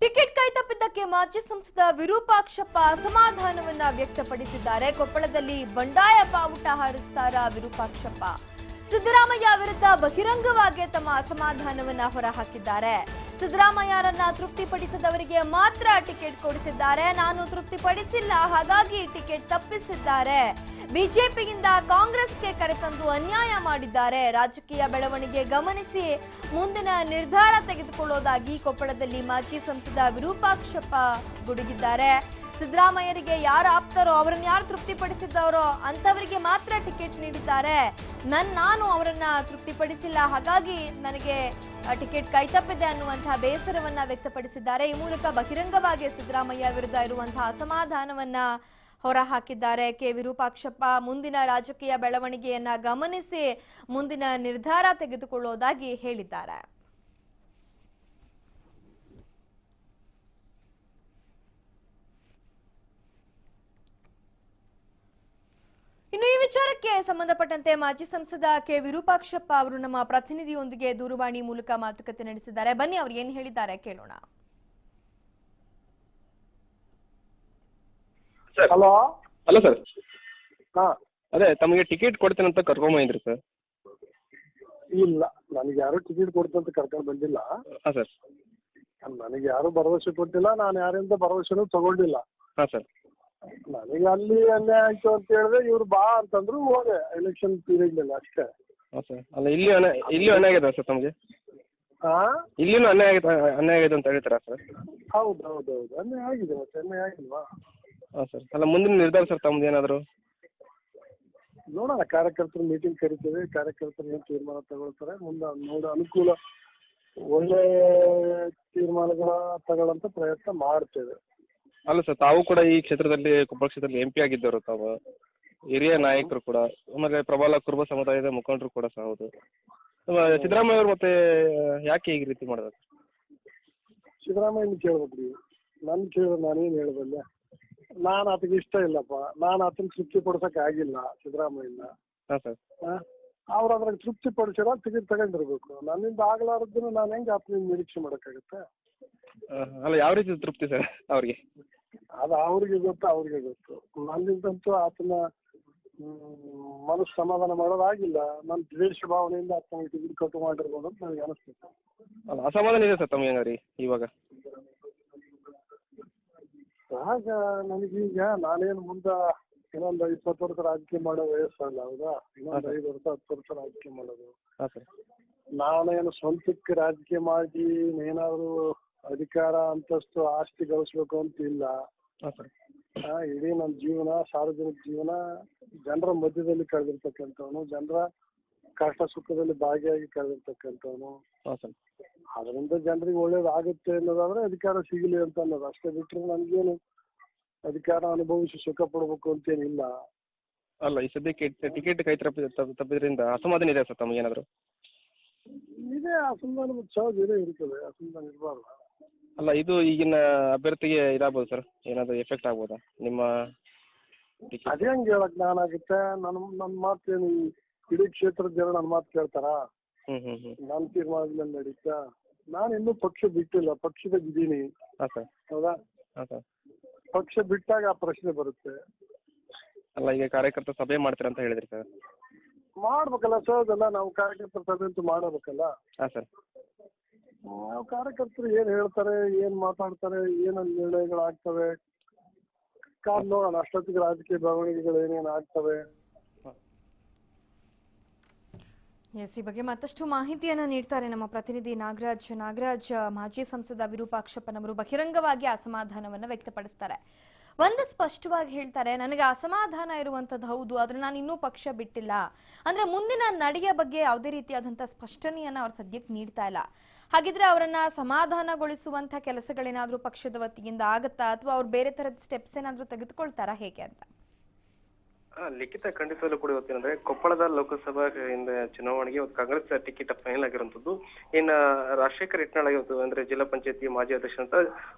Ticket ಕೈತಪ್ಪಿದ್ದಕ್ಕೆ ಮಾಜಿ ಸಂಸದ ವಿರೂಪಾಕ್ಷಪ್ಪ ಅಸಮಾಧಾನವನ್ನ ವ್ಯಕ್ತಪಡಿಸಿದ್ದಾರೆ. ಕೊಪ್ಪಳದಲ್ಲಿ ಬಂಡಾಯ ಬಾವುಟ ಹಾರಿಸ್ತಾರ ವಿರೂಪಾಕ್ಷಪ್ಪ. ಸಿದ್ದರಾಮಯ್ಯ ವಿರುದ್ಧ ಬಹಿರಂಗವಾಗಿ ತಮ್ಮ ಅಸಮಾಧಾನವನ್ನ ಹೊರಹಾಕಿದ್ದಾರೆ. ಸಿದ್ದರಾಮಯ್ಯರನ್ನ ತೃಪ್ತಿಪಡಿಸದವರಿಗೆ ಮಾತ್ರ ಟಿಕೆಟ್ ಕೊಡಿಸಿದ್ದಾರೆ, ನಾನು ತೃಪ್ತಿಪಡಿಸಿಲ್ಲ, ಹಾಗಾಗಿ ಟಿಕೆಟ್ ತಪ್ಪಿಸಿದ್ದಾರೆ. ಬಿಜೆಪಿಯಿಂದ ಕಾಂಗ್ರೆಸ್ಗೆ ಕರೆತಂದು ಅನ್ಯಾಯ ಮಾಡಿದ್ದಾರೆ. ರಾಜಕೀಯ ಬೆಳವಣಿಗೆ ಗಮನಿಸಿ ಮುಂದಿನ ನಿರ್ಧಾರ ತೆಗೆದುಕೊಳ್ಳೋದಾಗಿ ಕೊಪ್ಪಳದಲ್ಲಿ ಮಾಜಿ ಸಂಸದ ವಿರೂಪಾಕ್ಷಪ್ಪ ಗುಡುಗಿದ್ದಾರೆ. ಸಿದ್ದರಾಮಯ್ಯರಿಗೆ ಯಾರು ಆಪ್ತರೋ, ಅವರನ್ನು ಯಾರು ತೃಪ್ತಿಪಡಿಸಿದ್ದವರೋ ಅಂತವರಿಗೆ ಮಾತ್ರ ಟಿಕೆಟ್ ನೀಡಿದ್ದಾರೆ. ನಾನು ಅವರನ್ನ ತೃಪ್ತಿಪಡಿಸಿಲ್ಲ, ಹಾಗಾಗಿ ನನಗೆ ಟಿಕೆಟ್ ಕೈತಪ್ಪಿದೆ ಅನ್ನುವಂತಹ ಬೇಸರವನ್ನ ವ್ಯಕ್ತಪಡಿಸಿದ್ದಾರೆ. ಈ ಮೂಲಕ ಬಹಿರಂಗವಾಗಿ ಸಿದ್ದರಾಮಯ್ಯ ವಿರುದ್ಧ ಇರುವಂತಹ ಅಸಮಾಧಾನವನ್ನ ಹೊರಹಾಕಿದ್ದಾರೆ. ಕೆ ವಿರೂಪಾಕ್ಷಪ್ಪ ಮುಂದಿನ ರಾಜಕೀಯ ಬೆಳವಣಿಗೆಯನ್ನ ಗಮನಿಸಿ ಮುಂದಿನ ನಿರ್ಧಾರ ತೆಗೆದುಕೊಳ್ಳುವುದಾಗಿ ಹೇಳಿದ್ದಾರೆ. ಇನ್ನು ಈ ವಿಚಾರಕ್ಕೆ ಸಂಬಂಧಪಟ್ಟಂತೆ ಮಾಜಿ ಸಂಸದ ಕೆ ವಿರೂಪಾಕ್ಷಪ್ಪ ಅವರು ನಮ್ಮ ಪ್ರತಿನಿಧಿಯೊಂದಿಗೆ ದೂರವಾಣಿ ಮೂಲಕ ಮಾತುಕತೆ ನಡೆಸಿದ್ದಾರೆ. ಬನ್ನಿ ಅವರು ಏನು ಹೇಳಿದ್ದಾರೆ ಕೇಳೋಣ. Hello hello sir. ಹಾ, ಅದೇ ತಮಗೆ ಟಿಕೆಟ್ ಕೊಡ್ತೇನೆ ಅಂತ ಕರ್ಕೊಂಬಂದ್ರಿ ಸರ್? ಇಲ್ಲ, ನನಗೆ ಯಾರು ಟಿಕೆಟ್ ಕೊಡ್ತಂತ ಕರ್ಕೊಂಡು ಬಂದಿಲ್ಲ. ಹಾಂ ಸರ್. ನನಗೆ ಯಾರು ಭರವಸೆ ಕೊಟ್ಟಿಲ್ಲ, ನಾನು ಯಾರಿಂದ ಭರವಸೆನೂ ತಗೊಂಡಿಲ್ಲ. ಹಾಂ ಸರ್. ನನಗೆ ಅಲ್ಲಿ ಅನ್ಯಾಯ ಆಯ್ತು ಅಂತ ಹೇಳಿದ್ರೆ ಇವ್ರು ಬಾ ಅಂತಂದ್ರು, ಹೋದೆ ಎಲೆಕ್ಷನ್ ಪೀರಿಯಡ್ನಲ್ಲಿ ಅಷ್ಟೇ. ಹಾಂ ಸರ್. ಅಲ್ಲ ಇಲ್ಲಿಯೂ ಅನ್ಯಾಯ ಆಗಿದೆ ಸರ್ ತಮಗೆ? ಹಾ, ಇಲ್ಲಿನೂ ಅನ್ಯಾಯ ಆಗಿದೆ ಅಂತ ಹೇಳ್ತಾರಾ ಸರ್? ಹೌದು ಹೌದು ಹೌದು, ಅನ್ಯಾಯ ಆಗಿದೆ. ಮತ್ತೆ ಅನ್ಯಾಯ ಆಗಿಲ್ವಾ? ಹಾಂ ಸರ್. ಅಲ್ಲ ಮುಂದಿನ ನಿರ್ಧಾರ ಸರ್ ತಮ್ಮದು ಏನಾದರೂ? ನೋಡೋಣ, ಕಾರ್ಯಕರ್ತರು ಮೀಟಿಂಗ್ ಕರಿತೇವೆ, ಕಾರ್ಯಕರ್ತರು ಏನು ತೀರ್ಮಾನ ತಗೊಳ್ತಾರೆ ಮುಂದೆ ನೋಡ ಅನುಕೂಲ ಒಳ್ಳೆ ತೀರ್ಮಾನಗಳ ತಗೊಳ್ಳಂತ ಪ್ರಯತ್ನ ಮಾಡ್ತೇವೆ. ಅಲ್ಲ ಸರ್, ತಾವು ಕೂಡ ಈ ಕ್ಷೇತ್ರದಲ್ಲಿ ಕೊಪ್ಪಳ ಕ್ಷೇತ್ರದಲ್ಲಿ MP ಆಗಿದ್ದವರು, ತಾವು ಹಿರಿಯ ನಾಯಕರು ಕೂಡ, ಆಮೇಲೆ ಪ್ರಬಲ ಕುರುಬ ಸಮುದಾಯದ ಮುಖಂಡರು ಕೂಡ ಸಹ ಹೌದು. ಸಿದ್ದರಾಮಯ್ಯ ಅವರು ಮತ್ತೆ ಯಾಕೆ ಈ ರೀತಿ ಮಾಡಿದ್ರು? ಸಿದ್ದರಾಮಯ್ಯನ ಕೇಳ್ಬೇಕ್ರಿ, ನನ್ನ ಕೇಳಿದ್ರೆ ನಾನೇನು ಹೇಳಬಲ್ಲೆ? ನಾನು ಆತಗೆ ಇಷ್ಟ ಇಲ್ಲಪ್ಪ, ನಾನು ಆತನ ತೃಪ್ತಿ ಪಡಿಸಕ್ ಆಗಿಲ್ಲ ಸಿದ್ದರಾಮಯ್ಯನ. ಹಾಂ ಸರ್. ಅವ್ರು ಅದ್ರಾಗ ತೃಪ್ತಿ ಪಡಿಸಿರ ಟಿಕೆಟ್ ತಗೊಂಡಿರ್ಬೇಕು. ನನ್ನಿಂದ ಆಗ್ಲಾರದನ್ನು ನಾನು ಹೆಂಗೆ ಆತನಿಂದ ನಿರೀಕ್ಷೆ ಮಾಡೋಕ್ಕಾಗತ್ತೆ? ಅಲ್ಲ, ಯಾವ ರೀತಿ ತೃಪ್ತಿ ಸರ್ ಅವ್ರಿಗೆ? ಅದು ಅವ್ರಿಗೆ ಗೊತ್ತು, ಅವ್ರಿಗೆ ಗೊತ್ತು. ನನ್ನಿಂದಂತೂ ಆತನ ಮನಸ್ಸು ಸಮಾಧಾನ ಮಾಡೋದಾಗಿಲ್ಲ. ನನ್ನ ದ್ವೇಷ ಭಾವನೆಯಿಂದ ಆತನಿಗೆ ಟಿಕೆಟ್ ಕಟ್ಟು ಮಾಡಿರ್ಬೋದು ಅಂತ ನನಗೆ ಅನಿಸ್ತಿತ್ತು. ಅಲ್ಲ, ಅಸಮಾಧಾನ ಇದೆ ಸರ್ ತಮಗೆ ಹಂಗಾರಿ ಇವಾಗ? ಆಗ ನನಗೀಗ ನಾನೇನು ಮುಂದೆ ಇನ್ನೊಂದು 20 ವರ್ಷ ರಾಜಕೀಯ ಮಾಡೋ ವಯಸ್ಸಲ್ಲ, ಹೌದಾ? ಇನ್ನೊಂದು 5 ವರ್ಷ 10 ವರ್ಷ ರಾಜಕೀಯ ಮಾಡೋದು. ಹಾಂ ಸರ್. ನಾನೇನು ಸ್ವಂತಕ್ಕೆ ರಾಜಕೀಯ ಮಾಡಿ ಏನಾದ್ರು ಅಧಿಕಾರ ಅಂತಸ್ತು ಆಸ್ತಿ ಗಳಿಸ್ಬೇಕು ಅಂತ ಇಲ್ಲ. ಹಾಂ ಸರ್. ಇಡೀ ನನ್ನ ಜೀವನ ಸಾರ್ವಜನಿಕ ಜೀವನ ಜನರ ಮಧ್ಯದಲ್ಲಿ ಕಳೆದಿರ್ತಕ್ಕಂಥವನು, ಜನರ ಕಷ್ಟ ಸುಖದಲ್ಲಿ ಭಾಗಿಯಾಗಿ ಕಳೆದಿರ್ತಕ್ಕಂಥವನು. ಹಾಂ ಸರ್. ಅದರಿಂದ ಜನರಿಗೆ ಒಳ್ಳೇದಾಗುತ್ತೆ ಅನ್ನೋದಾದ್ರೆ ಅಧಿಕಾರ ಸಿಗಲಿ ಅಂತ ಅನ್ನೋದು ಅಷ್ಟೇ, ಬಿಟ್ಟರೆ ನನಗೇನು ಅಧಿಕಾರ ಅನುಭವಿಸಿ ಸುಖ ಪಡ್ಬೇಕು ಅಂತೇನಿಲ್ಲ. ಅಲ್ಲ, ಈ ಸದ್ಯಕ್ಕೆ ಟಿಕೆಟ್ ಕೈ ತಪ್ಪಿದ್ರಿಂದ ಅಸಮಾಧಾನ ಇದೆ ಸರ್ ತಮಗೇನಾದರೂ? ಇದೇ ಅಸಮಾಧಾನ ಸಹಜ ಇರ್ತದೆ, ಅಸಮಾಧಾನ ಇರಬಾರ್ದು. ಅಲ್ಲ, ಇದು ಈಗಿನ ಅಭ್ಯರ್ಥಿಗೆ ಇದಾಗ್ಬೋದು ಸರ್, ಏನಾದರೂ ಎಫೆಕ್ಟ್ ಆಗ್ಬೋದಾ ನಿಮ್ಮ ಟಿಕೆಟ್? ಅದೇ ಹಂಗೆ ಹೇಳಕ್ ನಾನಾಗುತ್ತೆ. ನನ್ನ ಮಾತೇನು ಇಡೀ ಕ್ಷೇತ್ರದ ಜನ ನನ್ನ ಮಾತು ಕೇಳ್ತಾರಾ? ನನ್ನ ತೀರ್ಮಾನದಲ್ಲಿ ನಡೀತಾ? ನಾನು ಇನ್ನೂ ಪಕ್ಷ ಬಿಟ್ಟಿಲ್ಲ, ಪಕ್ಷದಾಗ ಇದ್ದೀನಿ. ಹಾಂ ಸರ್. ಹೌದಾ? ಹಾಂ ಸರ್. ಪಕ್ಷ ಬಿಟ್ಟಾಗ ಆ ಪ್ರಶ್ನೆ ಬರುತ್ತೆ. ಅಲ್ಲ, ಈಗ ಕಾರ್ಯಕರ್ತ ಸಭೆ ಮಾಡ್ತೀರಾ ಅಂತ ಹೇಳಿದ್ರಿ ಸರ್? ಮಾಡ್ಬೇಕಲ್ಲ ಸಹಜಲ್ಲ, ನಾವು ಕಾರ್ಯಕರ್ತರ ಸಭೆ ಅಂತೂ ಮಾಡಬೇಕಲ್ಲ. ಹಾಂ ಸರ್. ನಾವು ಕಾರ್ಯಕರ್ತರು ಏನ್ ಹೇಳ್ತಾರೆ, ಏನ್ ಮಾತಾಡ್ತಾರೆ, ಏನ್ ನಿರ್ಣಯಗಳಾಗ್ತವೆ ಕಾದ್ ನೋಡೋಣ. ಅಷ್ಟೊತ್ತಿಗೆ ರಾಜಕೀಯ ಬೆಳವಣಿಗೆಗಳು ಏನೇನು ಆಗ್ತವೆ. ಈ ಬಗ್ಗೆ ಮತ್ತಷ್ಟು ಮಾಹಿತಿಯನ್ನ ನೀಡ್ತಾರೆ ನಮ್ಮ ಪ್ರತಿನಿಧಿ ನಾಗರಾಜ್. ಮಾಜಿ ಸಂಸದ ವಿರೂಪಾಕ್ಷಪ್ಪನವರು ಬಹಿರಂಗವಾಗಿ ಅಸಮಾಧಾನವನ್ನ ವ್ಯಕ್ತಪಡಿಸ್ತಾರೆ. ಒಂದು ಸ್ಪಷ್ಟವಾಗಿ ಹೇಳ್ತಾರೆ, ನನಗೆ ಅಸಮಾಧಾನ ಇರುವಂತದ್ದು ಹೌದು, ಆದ್ರೆ ನಾನು ಇನ್ನೂ ಪಕ್ಷ ಬಿಟ್ಟಿಲ್ಲ. ಅಂದ್ರೆ ಮುಂದಿನ ನಡೆಯ ಬಗ್ಗೆ ಯಾವುದೇ ರೀತಿಯಾದಂತಹ ಸ್ಪಷ್ಟನೆಯನ್ನ ಅವ್ರು ಸದ್ಯಕ್ಕೆ ನೀಡ್ತಾ ಇಲ್ಲ. ಹಾಗಿದ್ರೆ ಅವರನ್ನ ಸಮಾಧಾನಗೊಳಿಸುವಂತ ಕೆಲಸಗಳೇನಾದ್ರೂ ಪಕ್ಷದ ವತಿಯಿಂದ ಆಗತ್ತಾ, ಅಥವಾ ಅವ್ರು ಬೇರೆ ತರದ ಸ್ಟೆಪ್ಸ್ ಏನಾದ್ರೂ ತೆಗೆದುಕೊಳ್ತಾರಾ, ಹೇಗೆ ಅಂತ? ಲಿಖಿತ ಖಂಡಿತವಾಗ್ಲೂ ಕೂಡ ಇವತ್ತೇನಂದ್ರೆ ಕೊಪ್ಪಳದ ಲೋಕಸಭಾ ಚುನಾವಣೆಗೆ ಇವತ್ತು ಕಾಂಗ್ರೆಸ್ ಟಿಕೆಟ್ ಫೈನಲ್ ಆಗಿರುವಂತದ್ದು. ಇನ್ನ ರಾಜಶೇಖರ್ ಇಟ್ನಾಳ್ ಇವತ್ತು ಅಂದ್ರೆ ಜಿಲ್ಲಾ ಪಂಚಾಯತಿ ಮಾಜಿ ಅಧ್ಯಕ್ಷ ಅಂತ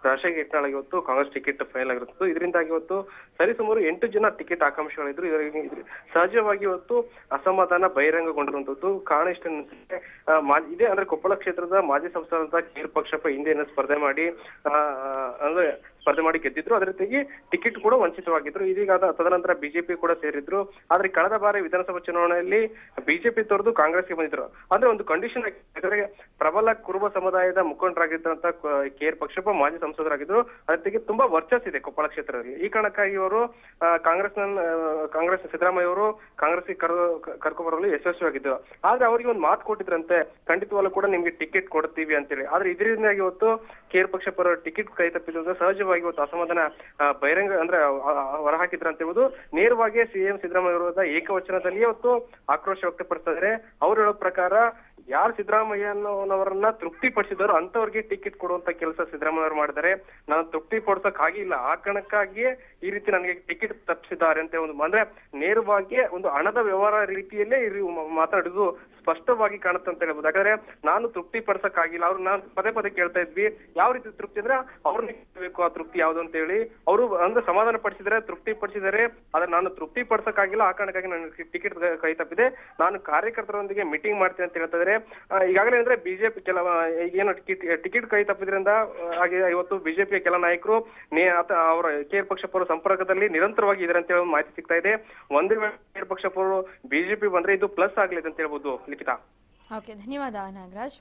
ರಾಜಶೇಖರ್ ಇಟ್ನಾಳ್ ಇವತ್ತು ಕಾಂಗ್ರೆಸ್ ಟಿಕೆಟ್ ಫೈನಲ್ ಆಗಿರುವಂತದ್ದು. ಇದರಿಂದಾಗಿ ಇವತ್ತು ಸರಿಸುಮಾರು 8 ಜನ ಟಿಕೆಟ್ ಆಕಾಂಕ್ಷಿಗಳಿದ್ರು. ಸಹಜವಾಗಿ ಇವತ್ತು ಅಸಮಾಧಾನ ಬಹಿರಂಗಗೊಂಡಿರುವಂತದ್ದು. ಕಾರಣ ಇಷ್ಟೇನಂದ್ರೆ ಇದೇ ಅಂದ್ರೆ ಕೊಪ್ಪಳ ಕ್ಷೇತ್ರದ ಮಾಜಿ ಸಂಸದ ಕೇರ್ ಪಕ್ಷಪ್ಪ ಹಿಂದೆಯನ್ನು ಸ್ಪರ್ಧೆ ಮಾಡಿ ಗೆದ್ದಿದ್ರು. ಅದೇ ರೀತಿಯಾಗಿ ಟಿಕೆಟ್ ಕೂಡ ವಂಚಿತವಾಗಿದ್ರು. ಇದೀಗ ತದನಂತರ ಬಿಜೆಪಿ ಕೂಡ ಸೇರಿದ್ರು. ಆದ್ರೆ ಕಳೆದ ಬಾರಿ ವಿಧಾನಸಭಾ ಚುನಾವಣೆಯಲ್ಲಿ ಬಿಜೆಪಿ ತೊರೆದು ಕಾಂಗ್ರೆಸ್ಗೆ ಬಂದಿದ್ರು. ಅಂದ್ರೆ ಒಂದು ಕಂಡೀಷನ್ ಆಗಿದ್ರೆ ಪ್ರಬಲ ಕುರುಬ ಸಮುದಾಯದ ಮುಖಂಡರಾಗಿದ್ದಂತ ಕೇರ್ ಪಕ್ಷಪ್ಪ ಮಾಜಿ ಸಂಸದರಾಗಿದ್ರು. ಅದಕ್ಕೆ ತುಂಬಾ ವರ್ಚಸ್ ಇದೆ ಕೊಪ್ಪಳ ಕ್ಷೇತ್ರದಲ್ಲಿ. ಈ ಕಾರಣಕ್ಕಾಗಿ ಅವರು ಕಾಂಗ್ರೆಸ್ ಸಿದ್ದರಾಮಯ್ಯ ಅವರು ಕಾಂಗ್ರೆಸ್ಗೆ ಕರ್ಕೊಂಡ್ಬರಲು ಯಶಸ್ವಿಯಾಗಿದ್ರು. ಆದ್ರೆ ಅವರಿಗೆ ಒಂದು ಮಾತು ಕೊಟ್ಟಿದ್ರಂತೆ, ಖಂಡಿತವಾಗ್ಲೂ ಕೂಡ ನಿಮ್ಗೆ ಟಿಕೆಟ್ ಕೊಡ್ತೀವಿ ಅಂತೇಳಿ. ಆದ್ರೆ ಇದರಿಂದಾಗಿ ಇವತ್ತು ಕೇರ್ ಪಕ್ಷಪ್ಪ ಟಿಕೆಟ್ ಕೈ ತಪ್ಪಿದ್ರು. ಸಹಜವಾಗಿ ಇವತ್ತು ಅಸಮಾಧಾನ ಬಹಿರಂಗ ಅಂದ್ರೆ ಹೊರಹಾಕಿದ್ರ ಅಂತ ಹೇಳುವುದು. ನೇರವಾಗಿ ಸಿಎಂ ಸಿದ್ದರಾಮಯ್ಯ ವಿರುದ್ಧ ಏಕವಚನದಲ್ಲಿ ಇವತ್ತು ಆಕ್ರೋಶ ವ್ಯಕ್ತಪಡಿಸಿದ್ದಾರೆ. ಅವ್ರು ಹೇಳೋ ಪ್ರಕಾರ ಯಾರು ಸಿದ್ದರಾಮಯ್ಯನವರನ್ನ ತೃಪ್ತಿ ಪಡಿಸಿದಾರೋ ಅಂತವ್ರಿಗೆ ಟಿಕೆಟ್ ಕೊಡುವಂತ ಕೆಲಸ ಸಿದ್ದರಾಮಯ್ಯ ಅವರು ಮಾಡಿದ್ದಾರೆ. ನಾನು ತೃಪ್ತಿ ಪಡಿಸಕ್ ಆಗಿಲ್ಲ, ಆ ಕಾರಣಕ್ಕಾಗಿಯೇ ಈ ರೀತಿ ನನಗೆ ಟಿಕೆಟ್ ತಪ್ಪಿಸಿದ್ದಾರೆ ಅಂತ ಒಂದು ಅಂದ್ರೆ ನೇರವಾಗಿ ಒಂದು ಹಣದ ವ್ಯವಹಾರ ರೀತಿಯಲ್ಲೇ ಮಾತಾಡಿದ್ದು ಸ್ಪಷ್ಟವಾಗಿ ಕಾಣುತ್ತೆ ಅಂತ ಹೇಳ್ಬೋದು. ಯಾಕಂದ್ರೆ ನಾನು ತೃಪ್ತಿ ಪಡಿಸಕ್ ಆಗಿಲ್ಲ, ಅವ್ರು ನಾನು ಪದೇ ಕೇಳ್ತಾ ಇದ್ವಿ ಯಾವ ರೀತಿ ತೃಪ್ತಿ ಅಂದ್ರೆ ಅವ್ರನ್ನ ಬೇಕು, ಆ ತೃಪ್ತಿ ಯಾವ್ದು ಅಂತ ಹೇಳಿ ಅವರು ಅಂದ್ರೆ ಸಮಾಧಾನ ಪಡಿಸಿದರೆ ತೃಪ್ತಿ ಪಡಿಸಿದರೆ. ಆದ್ರೆ ನಾನು ತೃಪ್ತಿ ಪಡಿಸಕ್ ಆಗಿಲ್ಲ, ಆ ಕಾರಣಕ್ಕಾಗಿ ನನಗೆ ಟಿಕೆಟ್ ಕೈ ತಪ್ಪಿದೆ. ನಾನು ಕಾರ್ಯಕರ್ತರೊಂದಿಗೆ ಮೀಟಿಂಗ್ ಮಾಡ್ತೀನಿ ಅಂತ ಹೇಳ್ತಾ ಇದ್ದಾರೆ. ಈಗಾಗಲೇ ಅಂದ್ರೆ ಬಿಜೆಪಿ ಏನು ಟಿಕೆಟ್ ಕೈ ತಪ್ಪಿದ್ರಿಂದ ಹಾಗೆ ಇವತ್ತು ಬಿಜೆಪಿಯ ಕೆಲ ನಾಯಕರು ಅವರ ಕೇರ್ ಪಕ್ಷಪ್ಪ ಸಂಪರ್ಕದಲ್ಲಿ ನಿರಂತರವಾಗಿ ಇದ್ದಾರೆ ಅಂತ ಹೇಳಿ ಮಾಹಿತಿ ಸಿಗ್ತಾ ಇದೆ. ಒಂದೇ ವೇಳೆ ಕೇರ್ ಪಕ್ಷಪ್ಪ ಬಿಜೆಪಿ ಬಂದ್ರೆ ಇದು ಪ್ಲಸ್ ಆಗ್ಲಿದೆ ಅಂತ ಹೇಳ್ಬೋದು ಲಿಖಿತ. ಓಕೆ, ಧನ್ಯವಾದ ನಾಗರಾಜ್.